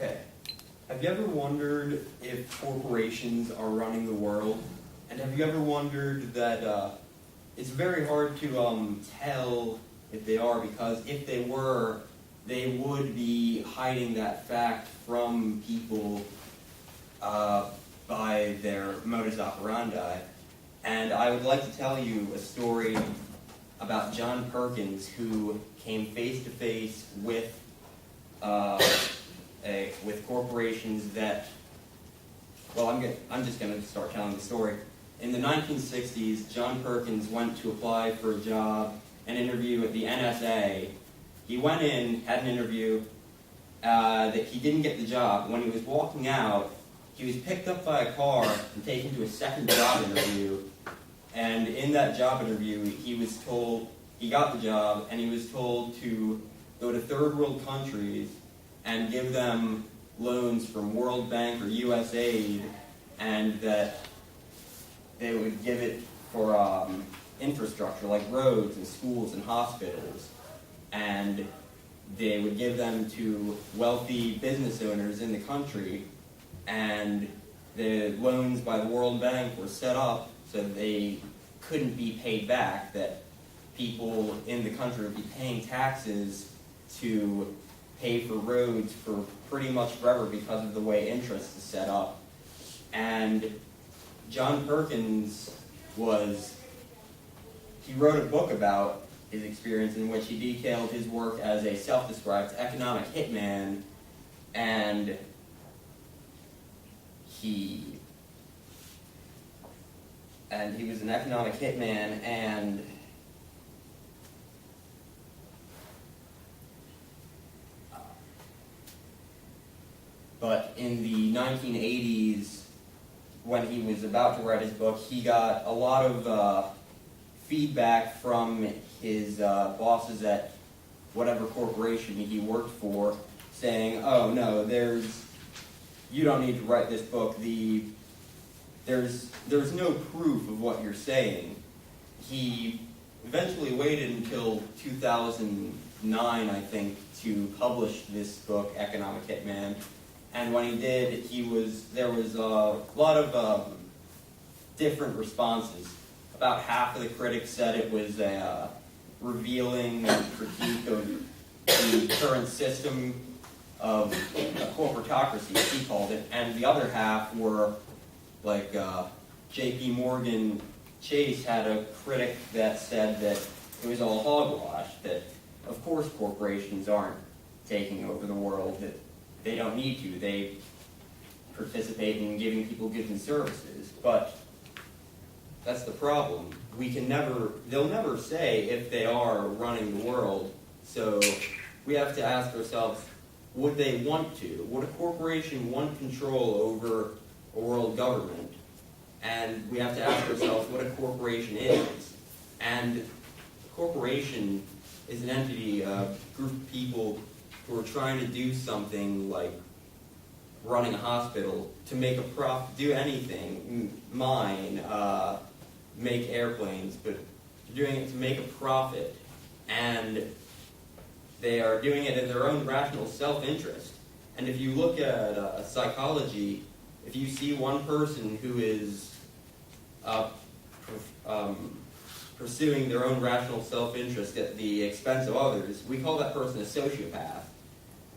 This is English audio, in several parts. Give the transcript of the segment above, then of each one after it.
Okay. Have you ever wondered if corporations are running the world? And have you ever wondered that it's very hard to tell if they are, because if they were, they would be hiding that fact from people by their modus operandi. And I would like to tell you a story about John Perkins, who came face to face with corporations that, well, I'm just going to start telling the story. In the 1960s, John Perkins went to apply for a job, an interview at the NSA. He went in, had an interview, that he didn't get the job. When he was walking out, he was picked up by a car and taken to a second job interview. And in that job interview, he was told, he got the job, and he was told to go to third world countries and give them loans from World Bank or USAID, and that they would give it for infrastructure like roads and schools and hospitals. And they would give them to wealthy business owners in the country, and the loans by the World Bank were set up so that they couldn't be paid back, that people in the country would be paying taxes to pay for roads for pretty much forever because of the way interest is set up. And John Perkins he wrote a book about his experience in which he detailed his work as a self-described economic hitman, and he was an economic hitman, and but in the 1980s, when he was about to write his book, he got a lot of feedback from his bosses at whatever corporation he worked for, saying, "Oh no, you don't need to write this book. There's no proof of what you're saying." He eventually waited until 2009, I think, to publish this book, Economic Hitman. And when he did, there was a lot of different responses. About half of the critics said it was a revealing critique of the current system of corporatocracy, as he called it, and the other half were like J.P. Morgan Chase had a critic that said that it was all hogwash, that of course corporations aren't taking over the world, that they don't need to. They participate in giving people goods and services. But that's the problem. They'll never say if they are running the world. So we have to ask ourselves, would they want to? Would a corporation want control over a world government? And we have to ask ourselves what a corporation is. And a corporation is an entity, a group of people who are trying to do something like running a hospital to make a profit, do anything, mine, make airplanes, but they're doing it to make a profit, and they are doing it in their own rational self-interest. And if you look at psychology, if you see one person who is pursuing their own rational self-interest at the expense of others, we call that person a sociopath.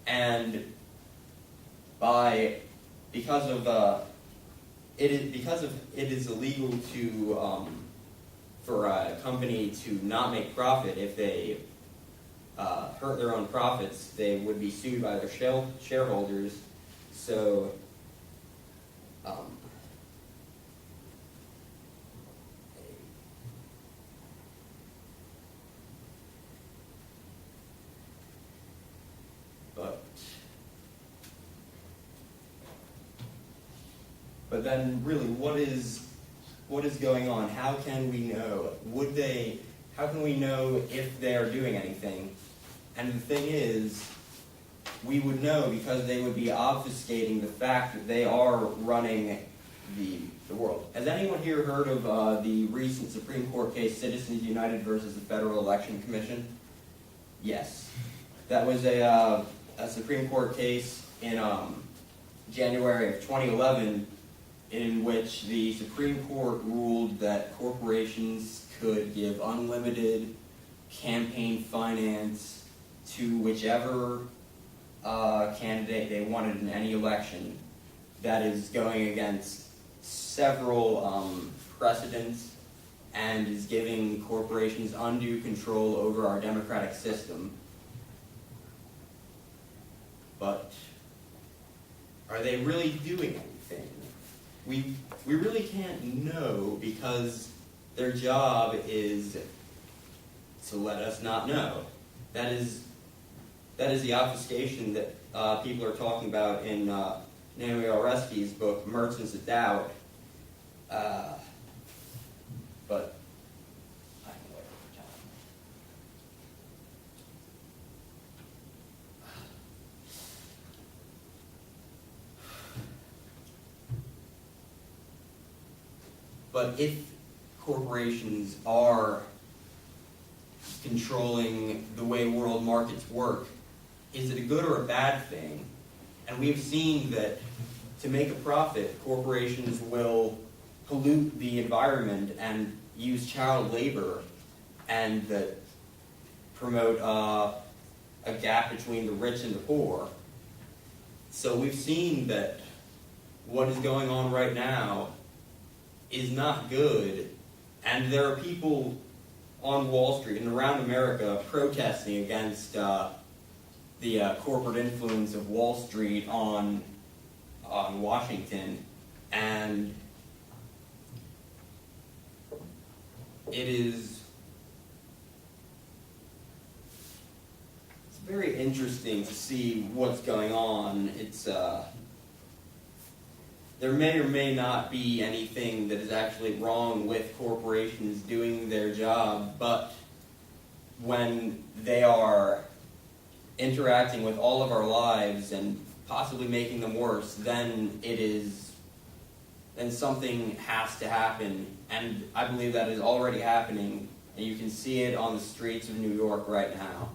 And because it is illegal for a company to not make profit. If they hurt their own profits, they would be sued by their shareholders. So But then, really, what is going on? How can we know? How can we know if they are doing anything? And the thing is, we would know because they would be obfuscating the fact that they are running the world. Has anyone here heard of the recent Supreme Court case, Citizens United versus the Federal Election Commission? Yes. That was a Supreme Court case in January of 2011, in which the Supreme Court ruled that corporations could give unlimited campaign finance to whichever candidate they wanted in any election. That is going against several precedents and is giving corporations undue control over our democratic system. But are they really doing anything? We really can't know, because their job is to let us not know. That is the obfuscation that people are talking about in Naomi Oreskes' book, Merchants of Doubt. But I can wait for time. But if corporations are controlling the way world markets work, is it a good or a bad thing? And we've seen that to make a profit, corporations will pollute the environment and use child labor, and that promote a gap between the rich and the poor. So we've seen that what is going on right now is not good, and there are people on Wall Street and around America protesting against the corporate influence of Wall Street on Washington, and it's very interesting to see what's going on. There may or may not be anything that is actually wrong with corporations doing their job, but when they are interacting with all of our lives and possibly making them worse, then something has to happen. And I believe that is already happening, and you can see it on the streets of New York right now.